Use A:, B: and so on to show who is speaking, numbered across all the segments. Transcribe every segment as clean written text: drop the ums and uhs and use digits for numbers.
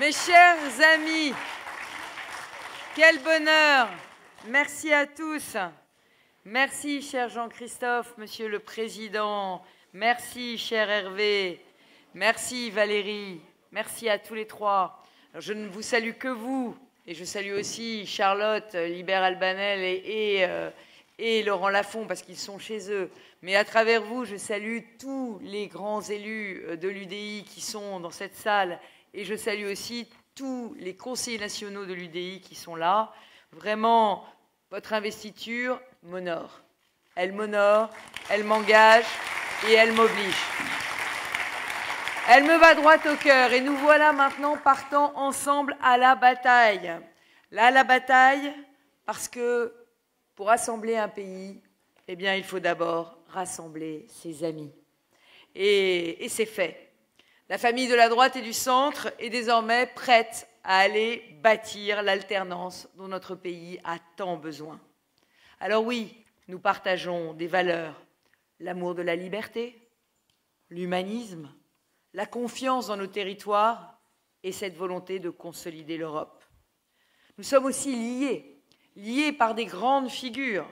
A: Mes chers amis, quel bonheur! Merci à tous. Merci, cher Jean-Christophe, Monsieur le Président. Merci, cher Hervé. Merci, Valérie. Merci à tous les trois. Alors, je ne vous salue que vous, et je salue aussi Charlotte, Libert Albanel et Laurent Lafont, parce qu'ils sont chez eux. Mais à travers vous, je salue tous les grands élus de l'UDI qui sont dans cette salle, et je salue aussi tous les conseillers nationaux de l'UDI qui sont là. Vraiment, votre investiture m'honore. Elle m'honore, elle m'engage et elle m'oblige. Elle me va droit au cœur et nous voilà maintenant partant ensemble à la bataille. Là, la bataille, parce que pour rassembler un pays, eh bien, il faut d'abord rassembler ses amis. Et c'est fait. La famille de la droite et du centre est désormais prête à aller bâtir l'alternance dont notre pays a tant besoin. Alors oui, nous partageons des valeurs, l'amour de la liberté, l'humanisme, la confiance dans nos territoires et cette volonté de consolider l'Europe. Nous sommes aussi liés par des grandes figures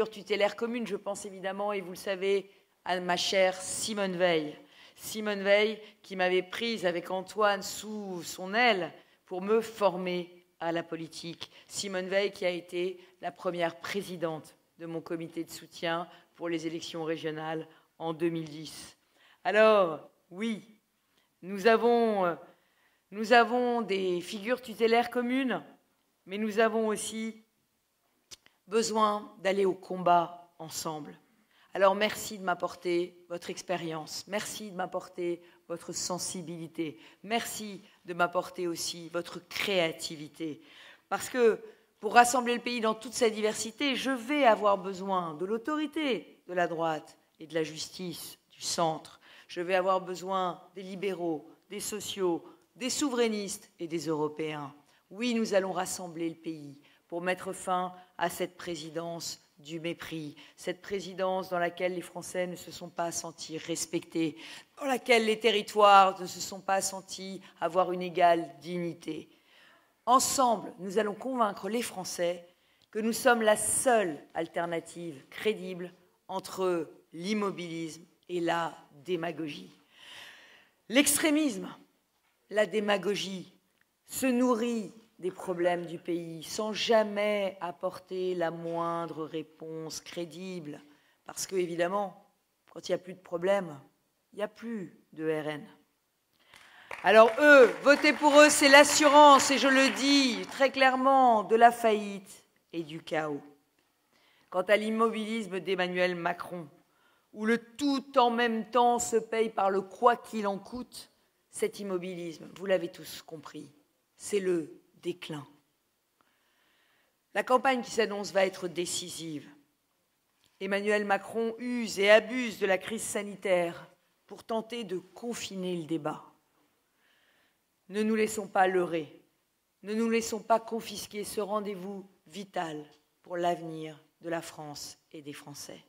A: tutélaires communes. Je pense évidemment, et vous le savez, à ma chère Simone Veil. Simone Veil qui m'avait prise avec Antoine sous son aile pour me former à la politique. Simone Veil qui a été la première présidente de mon comité de soutien pour les élections régionales en 2010. Alors, oui, nous avons des figures tutélaires communes, mais nous avons aussi besoin d'aller au combat ensemble. Alors, merci de m'apporter votre expérience, merci de m'apporter votre sensibilité, merci de m'apporter aussi votre créativité. Parce que pour rassembler le pays dans toute sa diversité, je vais avoir besoin de l'autorité de la droite et de la justice du centre. Je vais avoir besoin des libéraux, des sociaux, des souverainistes et des Européens. Oui, nous allons rassembler le pays pour mettre fin à cette présidence du mépris, cette présidence dans laquelle les Français ne se sont pas sentis respectés, dans laquelle les territoires ne se sont pas sentis avoir une égale dignité. Ensemble, nous allons convaincre les Français que nous sommes la seule alternative crédible entre l'immobilisme et la démagogie. L'extrémisme, la démagogie, se nourrit des problèmes du pays sans jamais apporter la moindre réponse crédible. Parce que, évidemment, quand il n'y a plus de problème, il n'y a plus de RN. Alors eux, voter pour eux, c'est l'assurance, et je le dis très clairement, de la faillite et du chaos. Quant à l'immobilisme d'Emmanuel Macron, où le tout en même temps se paye par le quoi qu'il en coûte, cet immobilisme, vous l'avez tous compris, c'est le déclin. La campagne qui s'annonce va être décisive. Emmanuel Macron use et abuse de la crise sanitaire pour tenter de confiner le débat. Ne nous laissons pas leurrer, ne nous laissons pas confisquer ce rendez-vous vital pour l'avenir de la France et des Français.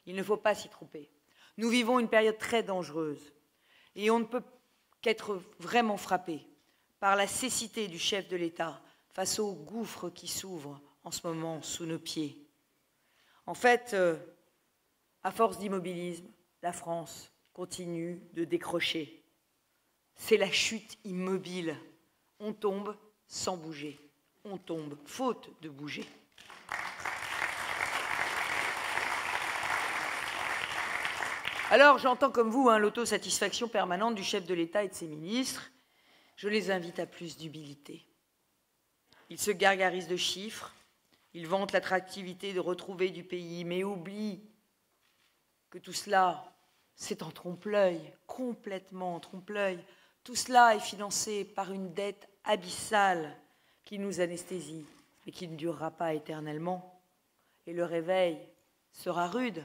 A: Il ne faut pas s'y tromper. Nous vivons une période très dangereuse et on ne peut qu'être vraiment frappé par la cécité du chef de l'État face au gouffre qui s'ouvre en ce moment sous nos pieds. En fait, à force d'immobilisme, la France continue de décrocher. C'est la chute immobile. On tombe sans bouger. On tombe faute de bouger. Alors, j'entends comme vous l'autosatisfaction permanente du chef de l'État et de ses ministres. Je les invite à plus d'humilité. Ils se gargarisent de chiffres, ils vantent l'attractivité de retrouver du pays, mais oublient que tout cela, c'est en trompe-l'œil, complètement en trompe-l'œil. Tout cela est financé par une dette abyssale qui nous anesthésie et qui ne durera pas éternellement. Et le réveil sera rude.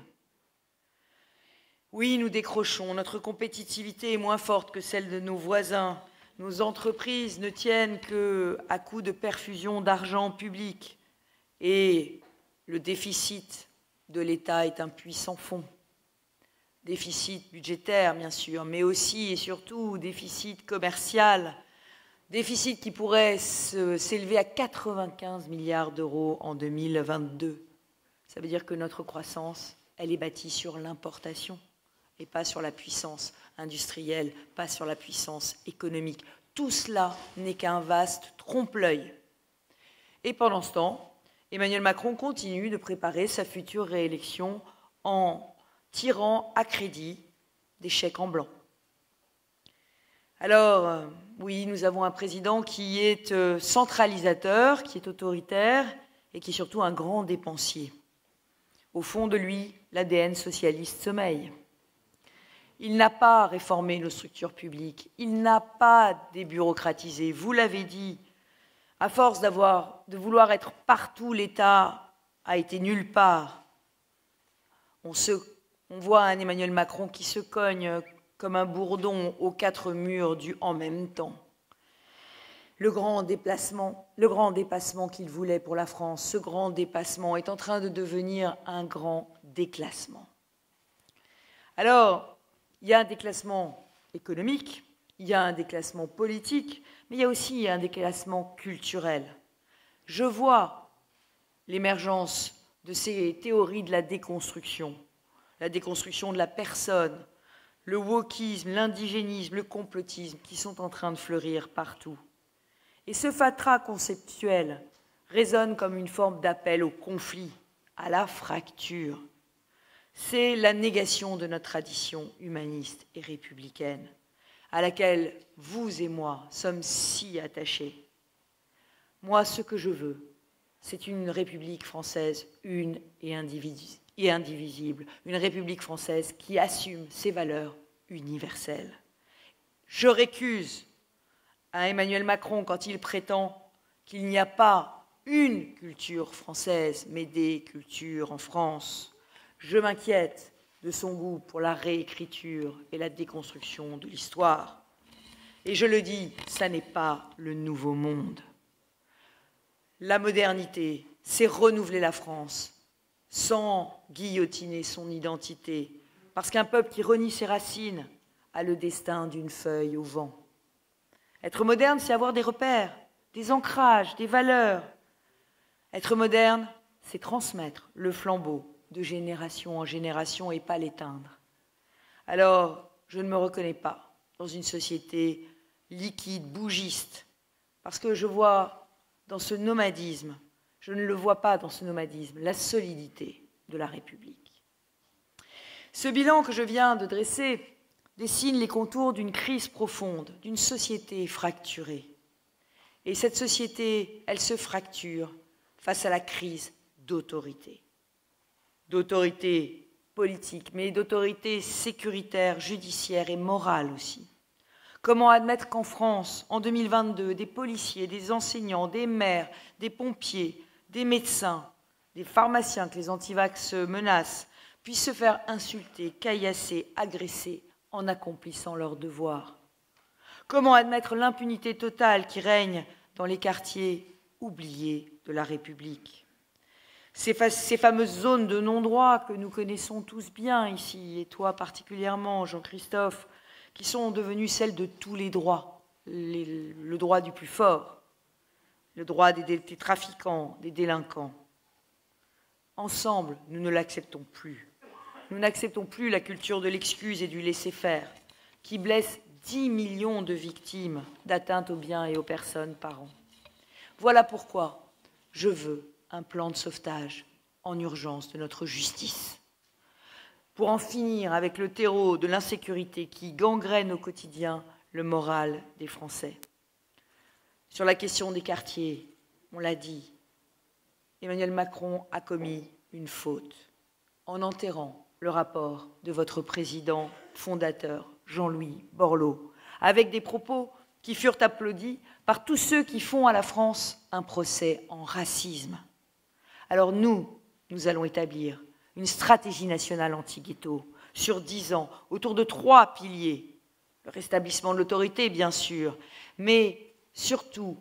A: Oui, nous décrochons, notre compétitivité est moins forte que celle de nos voisins. Nos entreprises ne tiennent qu'à coup de perfusion d'argent public. Et le déficit de l'État est un puits sans fond. Déficit budgétaire, bien sûr, mais aussi et surtout déficit commercial, déficit qui pourrait s'élever à 95 milliards d'euros en 2022. Ça veut dire que notre croissance, elle est bâtie sur l'importation et pas sur la puissance industrielle, pas sur la puissance économique. Tout cela n'est qu'un vaste trompe-l'œil. Et pendant ce temps, Emmanuel Macron continue de préparer sa future réélection en tirant à crédit des chèques en blanc. Alors, oui, nous avons un président qui est centralisateur, qui est autoritaire et qui est surtout un grand dépensier. Au fond de lui, l'ADN socialiste sommeille. Il n'a pas réformé nos structures publiques, il n'a pas débureaucratisé. Vous l'avez dit, à force de vouloir être partout, l'État a été nulle part. On voit un Emmanuel Macron qui se cogne comme un bourdon aux quatre murs du « en même temps ». Le grand dépassement qu'il voulait pour la France, ce grand dépassement est en train de devenir un grand déclassement. Alors, il y a un déclassement économique, il y a un déclassement politique, mais il y a aussi un déclassement culturel. Je vois l'émergence de ces théories de la déconstruction de la personne, le wokisme, l'indigénisme, le complotisme qui sont en train de fleurir partout. Et ce fatras conceptuel résonne comme une forme d'appel au conflit, à la fracture. C'est la négation de notre tradition humaniste et républicaine, à laquelle vous et moi sommes si attachés. Moi, ce que je veux, c'est une République française une et indivisible, une République française qui assume ses valeurs universelles. Je récuse à Emmanuel Macron quand il prétend qu'il n'y a pas une culture française, mais des cultures en France. Je m'inquiète de son goût pour la réécriture et la déconstruction de l'histoire. Et je le dis, ça n'est pas le nouveau monde. La modernité, c'est renouveler la France sans guillotiner son identité, parce qu'un peuple qui renie ses racines a le destin d'une feuille au vent. Être moderne, c'est avoir des repères, des ancrages, des valeurs. Être moderne, c'est transmettre le flambeau de génération en génération et pas l'éteindre. Alors, je ne me reconnais pas dans une société liquide, bougiste, parce que je vois dans ce nomadisme, je ne le vois pas dans ce nomadisme, la solidité de la République. Ce bilan que je viens de dresser dessine les contours d'une crise profonde, d'une société fracturée. Et cette société, elle se fracture face à la crise d'autorité. D'autorité politique, mais d'autorité sécuritaire, judiciaire et morale aussi. Comment admettre qu'en France, en 2022, des policiers, des enseignants, des maires, des pompiers, des médecins, des pharmaciens que les antivax menacent, puissent se faire insulter, caillasser, agresser en accomplissant leurs devoirs? Comment admettre l'impunité totale qui règne dans les quartiers oubliés de la République? Ces fameuses zones de non-droit que nous connaissons tous bien ici, et toi particulièrement, Jean-Christophe, qui sont devenues celles de tous les droits, le droit du plus fort, le droit des trafiquants, des délinquants. Ensemble, nous ne l'acceptons plus. Nous n'acceptons plus la culture de l'excuse et du laisser-faire, qui blesse 10 millions de victimes d'atteintes aux biens et aux personnes par an. Voilà pourquoi je veux un plan de sauvetage en urgence de notre justice, pour en finir avec le terreau de l'insécurité qui gangrène au quotidien le moral des Français. Sur la question des quartiers, on l'a dit, Emmanuel Macron a commis une faute en enterrant le rapport de votre président fondateur, Jean-Louis Borloo, avec des propos qui furent applaudis par tous ceux qui font à la France un procès en racisme. Alors nous allons établir une stratégie nationale anti-ghetto sur 10 ans, autour de 3 piliers. Le rétablissement de l'autorité, bien sûr, mais surtout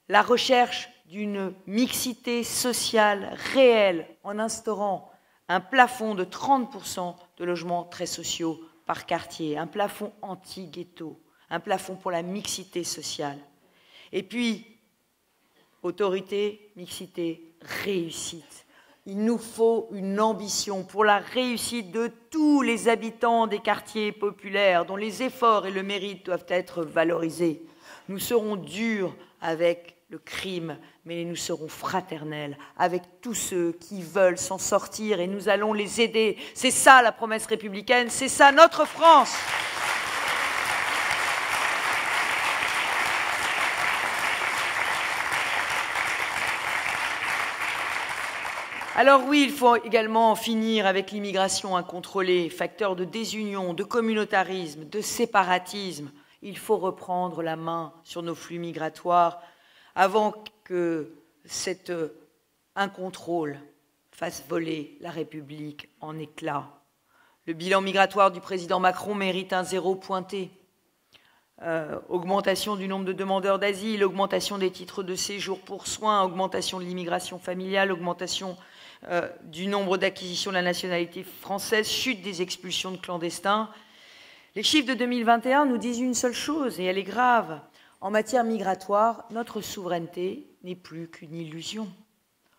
A: la recherche d'une mixité sociale réelle en instaurant un plafond de 30% de logements très sociaux par quartier, un plafond anti-ghetto, un plafond pour la mixité sociale. Et puis, autorité, mixité, réussite. Il nous faut une ambition pour la réussite de tous les habitants des quartiers populaires dont les efforts et le mérite doivent être valorisés. Nous serons durs avec le crime, mais nous serons fraternels avec tous ceux qui veulent s'en sortir et nous allons les aider. C'est ça la promesse républicaine, c'est ça notre France. Alors oui, il faut également en finir avec l'immigration incontrôlée, facteur de désunion, de communautarisme, de séparatisme. Il faut reprendre la main sur nos flux migratoires avant que cet incontrôle fasse voler la République en éclats. Le bilan migratoire du président Macron mérite un 0 pointé. Augmentation du nombre de demandeurs d'asile, augmentation des titres de séjour pour soins, augmentation de l'immigration familiale, augmentation du nombre d'acquisitions de la nationalité française, chute des expulsions de clandestins. Les chiffres de 2021 nous disent une seule chose, et elle est grave. En matière migratoire, notre souveraineté n'est plus qu'une illusion.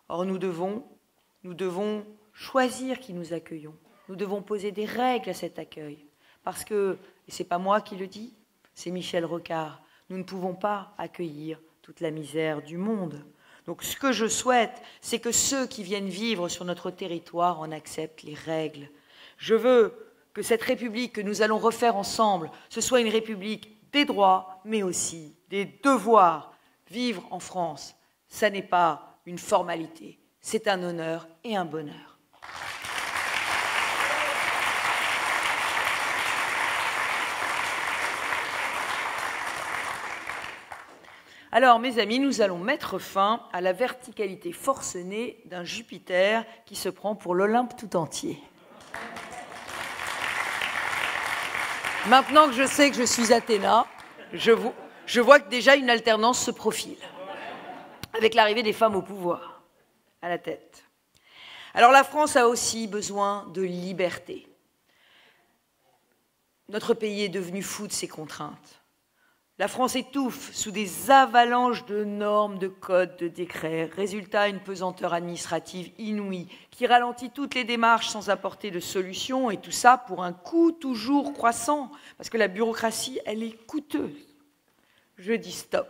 A: Or, nous devons choisir qui nous accueillons. Nous devons poser des règles à cet accueil. Parce que, et ce n'est pas moi qui le dis, c'est Michel Rocard, nous ne pouvons pas accueillir toute la misère du monde. Donc ce que je souhaite, c'est que ceux qui viennent vivre sur notre territoire en acceptent les règles. Je veux que cette République que nous allons refaire ensemble, ce soit une République des droits, mais aussi des devoirs. Vivre en France, ça n'est pas une formalité, c'est un honneur et un bonheur. Alors, mes amis, nous allons mettre fin à la verticalité forcenée d'un Jupiter qui se prend pour l'Olympe tout entier. Maintenant que je sais que je suis Athéna, je vois que déjà une alternance se profile, avec l'arrivée des femmes au pouvoir, à la tête. Alors la France a aussi besoin de liberté. Notre pays est devenu fou de ses contraintes. La France étouffe sous des avalanches de normes, de codes, de décrets. Résultat, une pesanteur administrative inouïe qui ralentit toutes les démarches sans apporter de solution, et tout ça pour un coût toujours croissant, parce que la bureaucratie, elle est coûteuse. Je dis stop.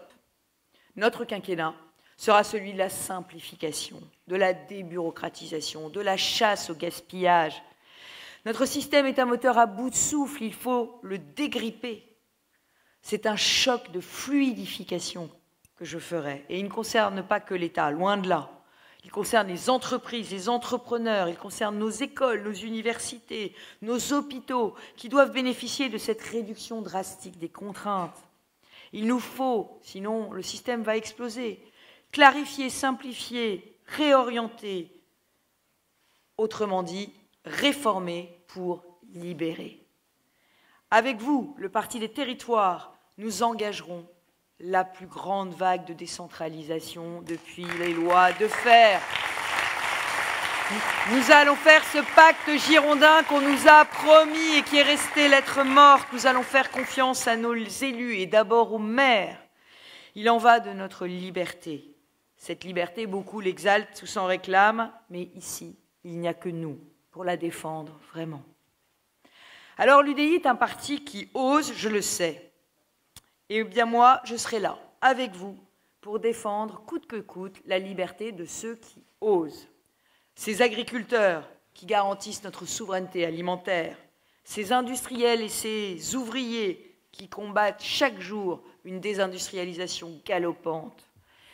A: Notre quinquennat sera celui de la simplification, de la débureaucratisation, de la chasse au gaspillage. Notre système est un moteur à bout de souffle, il faut le dégripper. C'est un choc de fluidification que je ferai. Et il ne concerne pas que l'État, loin de là. Il concerne les entreprises, les entrepreneurs, il concerne nos écoles, nos universités, nos hôpitaux, qui doivent bénéficier de cette réduction drastique des contraintes. Il nous faut, sinon le système va exploser, clarifier, simplifier, réorienter, autrement dit, réformer pour libérer. Avec vous, le Parti des territoires, nous engagerons la plus grande vague de décentralisation depuis les lois de fer. Nous allons faire ce pacte girondin qu'on nous a promis et qui est resté lettre morte. Nous allons faire confiance à nos élus et d'abord aux maires. Il en va de notre liberté. Cette liberté, beaucoup l'exaltent ou s'en réclament, mais ici, il n'y a que nous pour la défendre vraiment. Alors l'UDI est un parti qui ose, je le sais. Et bien moi, je serai là, avec vous, pour défendre, coûte que coûte, la liberté de ceux qui osent. Ces agriculteurs qui garantissent notre souveraineté alimentaire, ces industriels et ces ouvriers qui combattent chaque jour une désindustrialisation galopante,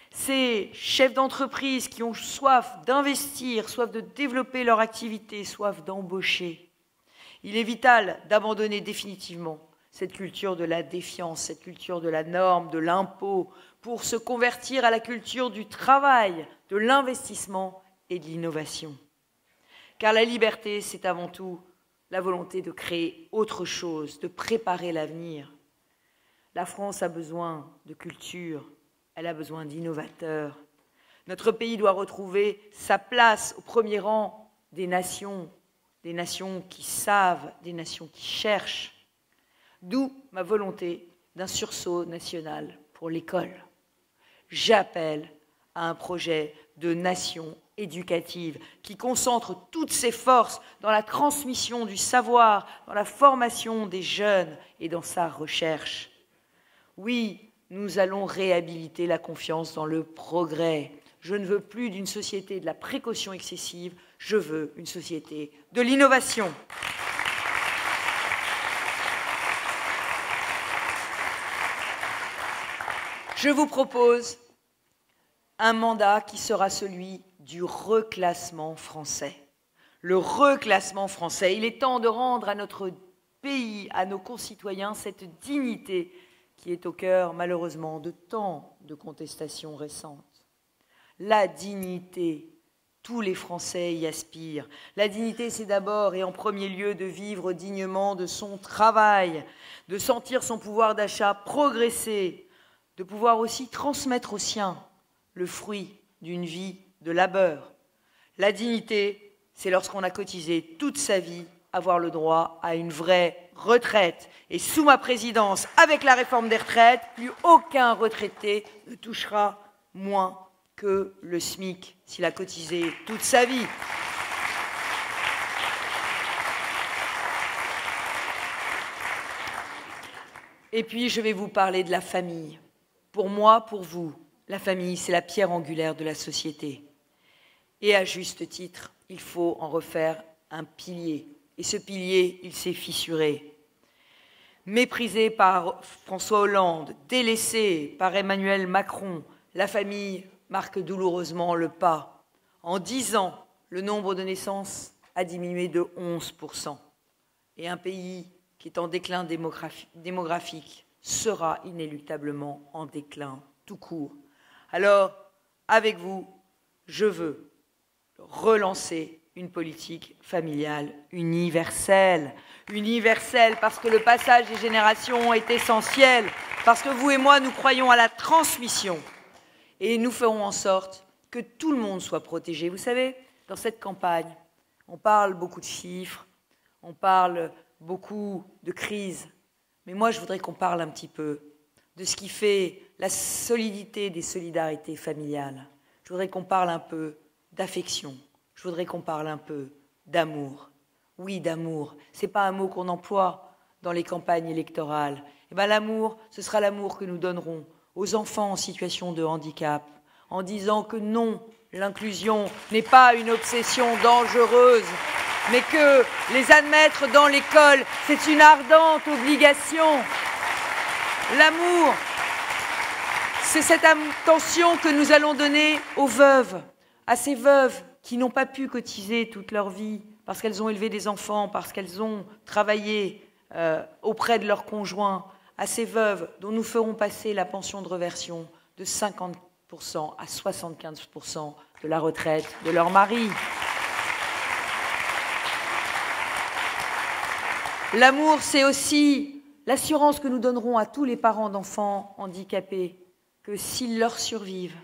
A: ces chefs d'entreprise qui ont soif d'investir, soif de développer leur activité, soif d'embaucher. Il est vital d'abandonner définitivement cette culture de la défiance, cette culture de la norme, de l'impôt, pour se convertir à la culture du travail, de l'investissement et de l'innovation. Car la liberté, c'est avant tout la volonté de créer autre chose, de préparer l'avenir. La France a besoin de culture, elle a besoin d'innovateurs. Notre pays doit retrouver sa place au premier rang des nations des nations qui savent, des nations qui cherchent. D'où ma volonté d'un sursaut national pour l'école. J'appelle à un projet de nation éducative qui concentre toutes ses forces dans la transmission du savoir, dans la formation des jeunes et dans sa recherche. Oui, nous allons réhabiliter la confiance dans le progrès. Je ne veux plus d'une société de la précaution excessive, je veux une société de l'innovation. Je vous propose un mandat qui sera celui du reclassement français. Le reclassement français. Il est temps de rendre à notre pays, à nos concitoyens, cette dignité qui est au cœur, malheureusement, de tant de contestations récentes. La dignité, tous les Français y aspirent. La dignité, c'est d'abord et en premier lieu de vivre dignement de son travail, de sentir son pouvoir d'achat progresser, de pouvoir aussi transmettre aux siens le fruit d'une vie de labeur. La dignité, c'est lorsqu'on a cotisé toute sa vie, avoir le droit à une vraie retraite. Et sous ma présidence, avec la réforme des retraites, plus aucun retraité ne touchera moins que le SMIC s'il a cotisé toute sa vie. Et puis, je vais vous parler de la famille. Pour moi, pour vous, la famille, c'est la pierre angulaire de la société. Et à juste titre, il faut en refaire un pilier. Et ce pilier, il s'est fissuré. Méprisé par François Hollande, délaissé par Emmanuel Macron, la famille marque douloureusement le pas. En 10 ans, le nombre de naissances a diminué de 11%. Et un pays qui est en déclin démographique sera inéluctablement en déclin tout court. Alors, avec vous, je veux relancer une politique familiale universelle. Universelle parce que le passage des générations est essentiel, parce que vous et moi, nous croyons à la transmission. Et nous ferons en sorte que tout le monde soit protégé. Vous savez, dans cette campagne, on parle beaucoup de chiffres, on parle beaucoup de crises. Mais moi, je voudrais qu'on parle un petit peu de ce qui fait la solidité des solidarités familiales. Je voudrais qu'on parle un peu d'affection. Je voudrais qu'on parle un peu d'amour. Oui, d'amour. Ce n'est pas un mot qu'on emploie dans les campagnes électorales. Eh bien, l'amour, ce sera l'amour que nous donnerons aux enfants en situation de handicap, en disant que non, l'inclusion n'est pas une obsession dangereuse, mais que les admettre dans l'école, c'est une ardente obligation. L'amour, c'est cette attention que nous allons donner aux veuves, à ces veuves qui n'ont pas pu cotiser toute leur vie parce qu'elles ont élevé des enfants, parce qu'elles ont travaillé auprès de leurs conjoints, à ces veuves dont nous ferons passer la pension de réversion de 50% à 75% de la retraite de leur mari. L'amour, c'est aussi l'assurance que nous donnerons à tous les parents d'enfants handicapés que s'ils leur survivent,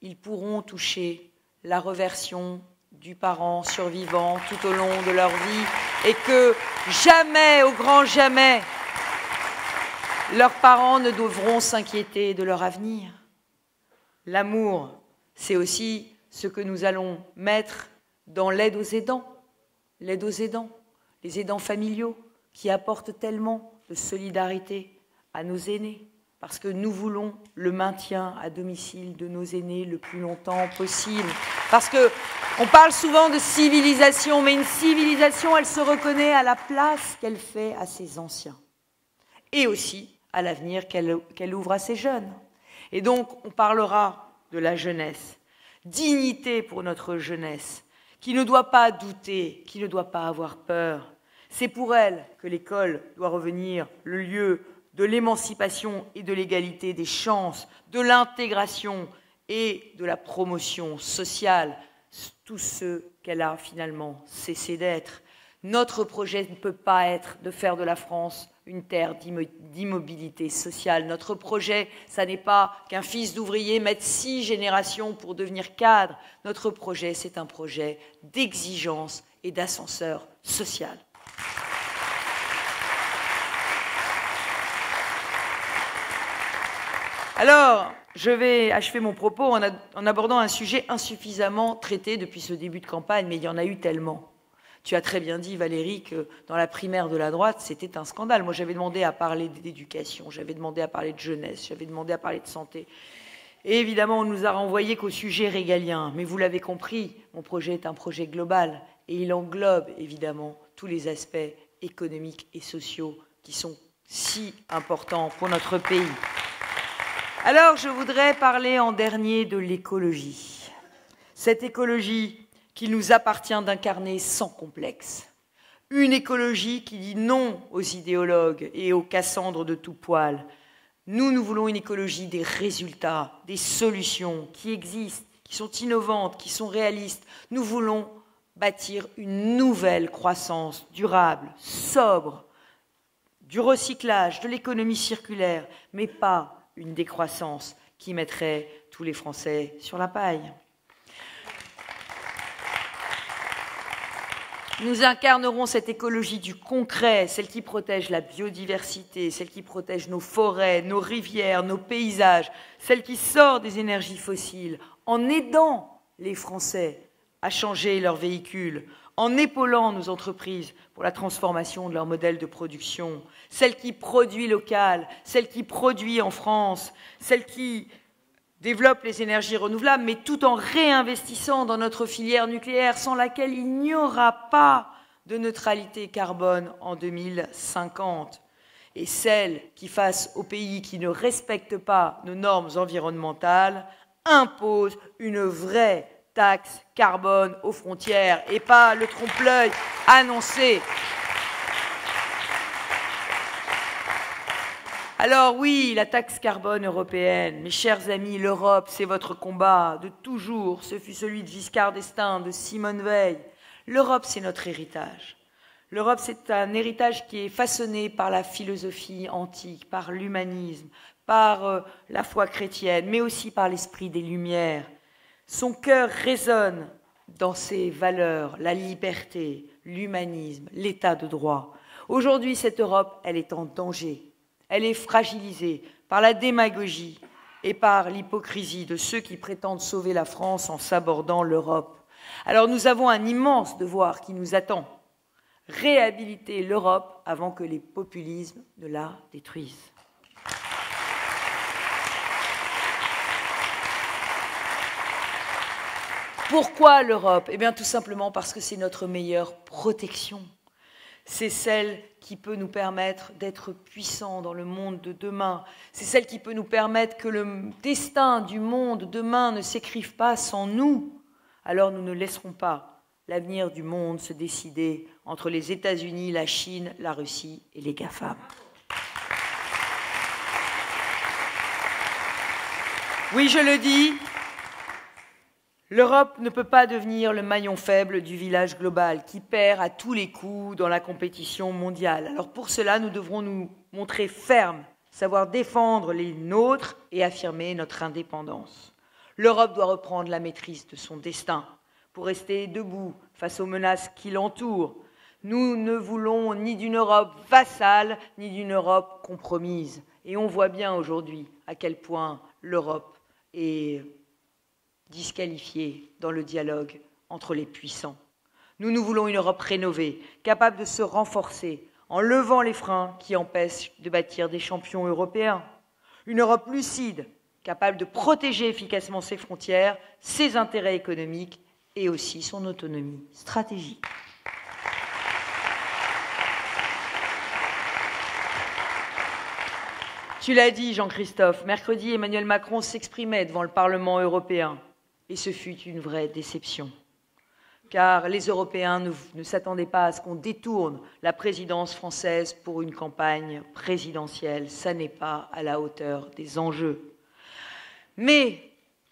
A: ils pourront toucher la réversion du parent survivant tout au long de leur vie et que jamais, au grand jamais, leurs parents ne devront s'inquiéter de leur avenir. L'amour, c'est aussi ce que nous allons mettre dans l'aide aux aidants, les aidants familiaux, qui apportent tellement de solidarité à nos aînés, parce que nous voulons le maintien à domicile de nos aînés le plus longtemps possible. Parce qu'on parle souvent de civilisation, mais une civilisation, elle se reconnaît à la place qu'elle fait à ses anciens, et aussi à l'avenir qu'elle ouvre à ses jeunes. Et donc, on parlera de la jeunesse, dignité pour notre jeunesse, qui ne doit pas douter, qui ne doit pas avoir peur. C'est pour elle que l'école doit revenir le lieu de l'émancipation et de l'égalité des chances, de l'intégration et de la promotion sociale, tout ce qu'elle a finalement cessé d'être. Notre projet ne peut pas être de faire de la France une terre d'immobilité sociale. Notre projet, ça n'est pas qu'un fils d'ouvrier mette 6 générations pour devenir cadre. Notre projet, c'est un projet d'exigence et d'ascenseur social. Alors, je vais achever mon propos en abordant un sujet insuffisamment traité depuis ce début de campagne, mais il y en a eu tellement. Tu as très bien dit, Valérie, que dans la primaire de la droite, c'était un scandale. Moi, j'avais demandé à parler d'éducation, j'avais demandé à parler de jeunesse, j'avais demandé à parler de santé. Et évidemment, on ne nous a renvoyé qu'au sujet régalien. Mais vous l'avez compris, mon projet est un projet global et il englobe évidemment tous les aspects économiques et sociaux qui sont si importants pour notre pays. Alors, je voudrais parler en dernier de l'écologie. Cette écologie qu'il nous appartient d'incarner sans complexe. Une écologie qui dit non aux idéologues et aux Cassandres de tout poil. Nous voulons une écologie des résultats, des solutions qui existent, qui sont innovantes, qui sont réalistes. Nous voulons bâtir une nouvelle croissance durable, sobre, du recyclage, de l'économie circulaire, mais pas une décroissance qui mettrait tous les Français sur la paille. Nous incarnerons cette écologie du concret, celle qui protège la biodiversité, celle qui protège nos forêts, nos rivières, nos paysages, celle qui sort des énergies fossiles, en aidant les Français à changer leurs véhicules, en épaulant nos entreprises pour la transformation de leur modèle de production, celle qui produit local, celle qui produit en France, celle qui développe les énergies renouvelables, mais tout en réinvestissant dans notre filière nucléaire, sans laquelle il n'y aura pas de neutralité carbone en 2050. Et celle qui, face aux pays qui ne respectent pas nos normes environnementales, impose une vraie taxe carbone aux frontières et pas le trompe-l'œil annoncé. Alors oui, la taxe carbone européenne, mes chers amis, l'Europe, c'est votre combat de toujours. Ce fut celui de Giscard d'Estaing, de Simone Veil. L'Europe, c'est notre héritage. L'Europe, c'est un héritage qui est façonné par la philosophie antique, par l'humanisme, par la foi chrétienne, mais aussi par l'esprit des Lumières. Son cœur résonne dans ses valeurs, la liberté, l'humanisme, l'état de droit. Aujourd'hui, cette Europe, elle est en danger. Elle est fragilisée par la démagogie et par l'hypocrisie de ceux qui prétendent sauver la France en sabordant l'Europe. Alors nous avons un immense devoir qui nous attend. Réhabiliter l'Europe avant que les populismes ne la détruisent. Pourquoi l'Europe? Eh bien tout simplement parce que c'est notre meilleure protection. C'est celle qui peut nous permettre d'être puissants dans le monde de demain. C'est celle qui peut nous permettre que le destin du monde demain ne s'écrive pas sans nous. Alors nous ne laisserons pas l'avenir du monde se décider entre les États-Unis, la Chine, la Russie et les GAFAM. Oui, je le dis, l'Europe ne peut pas devenir le maillon faible du village global qui perd à tous les coups dans la compétition mondiale. Alors pour cela, nous devrons nous montrer fermes, savoir défendre les nôtres et affirmer notre indépendance. L'Europe doit reprendre la maîtrise de son destin pour rester debout face aux menaces qui l'entourent. Nous ne voulons ni d'une Europe vassale, ni d'une Europe compromise. Et on voit bien aujourd'hui à quel point l'Europe est disqualifiée dans le dialogue entre les puissants. Nous voulons une Europe rénovée, capable de se renforcer en levant les freins qui empêchent de bâtir des champions européens. Une Europe lucide, capable de protéger efficacement ses frontières, ses intérêts économiques et aussi son autonomie stratégique. Tu l'as dit, Jean-Christophe, mercredi, Emmanuel Macron s'exprimait devant le Parlement européen. Et ce fut une vraie déception. Car les Européens ne s'attendaient pas à ce qu'on détourne la présidence française pour une campagne présidentielle. Ça n'est pas à la hauteur des enjeux. Mais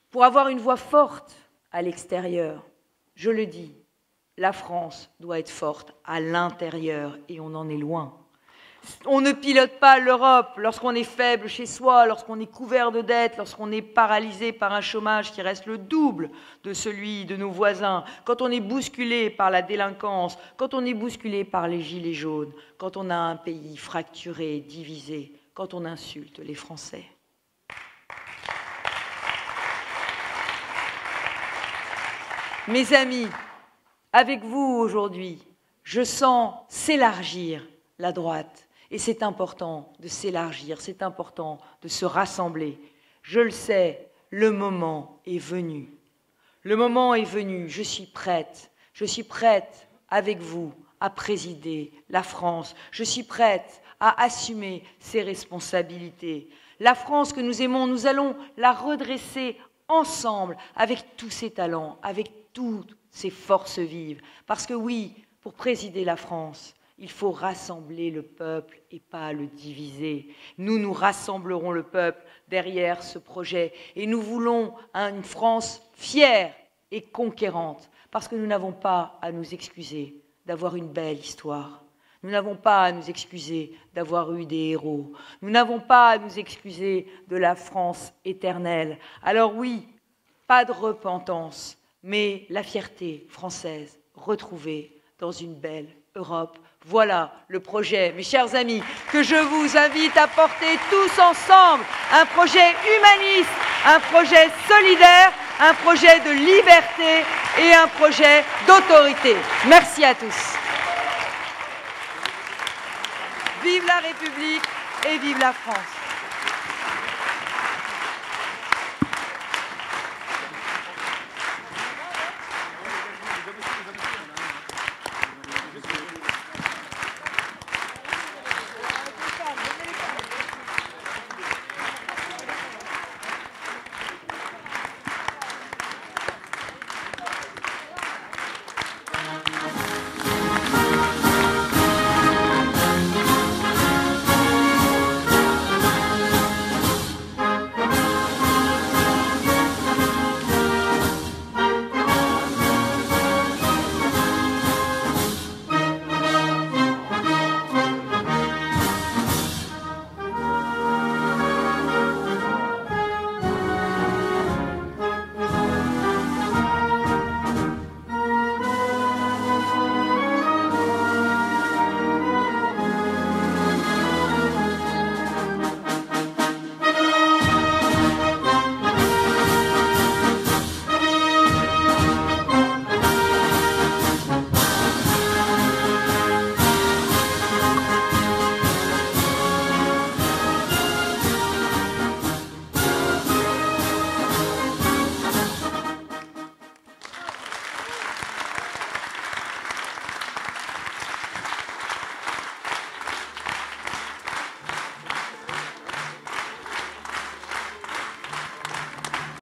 A: pour avoir une voix forte à l'extérieur, je le dis, la France doit être forte à l'intérieur et on en est loin. On ne pilote pas l'Europe lorsqu'on est faible chez soi, lorsqu'on est couvert de dettes, lorsqu'on est paralysé par un chômage qui reste le double de celui de nos voisins, quand on est bousculé par la délinquance, quand on est bousculé par les gilets jaunes, quand on a un pays fracturé, divisé, quand on insulte les Français. Mes amis, avec vous aujourd'hui, je sens s'élargir la droite. Et c'est important de s'élargir, c'est important de se rassembler. Je le sais, le moment est venu. Le moment est venu, je suis prête avec vous à présider la France. Je suis prête à assumer ses responsabilités. La France que nous aimons, nous allons la redresser ensemble avec tous ses talents, avec toutes ses forces vives. Parce que oui, pour présider la France, il faut rassembler le peuple et pas le diviser. Nous rassemblerons le peuple derrière ce projet. Et nous voulons une France fière et conquérante, parce que nous n'avons pas à nous excuser d'avoir une belle histoire. Nous n'avons pas à nous excuser d'avoir eu des héros. Nous n'avons pas à nous excuser de la France éternelle. Alors oui, pas de repentance, mais la fierté française retrouvée dans une belle Europe. Voilà le projet, mes chers amis, que je vous invite à porter tous ensemble. Un projet humaniste, un projet solidaire, un projet de liberté et un projet d'autorité. Merci à tous. Vive la République et vive la France.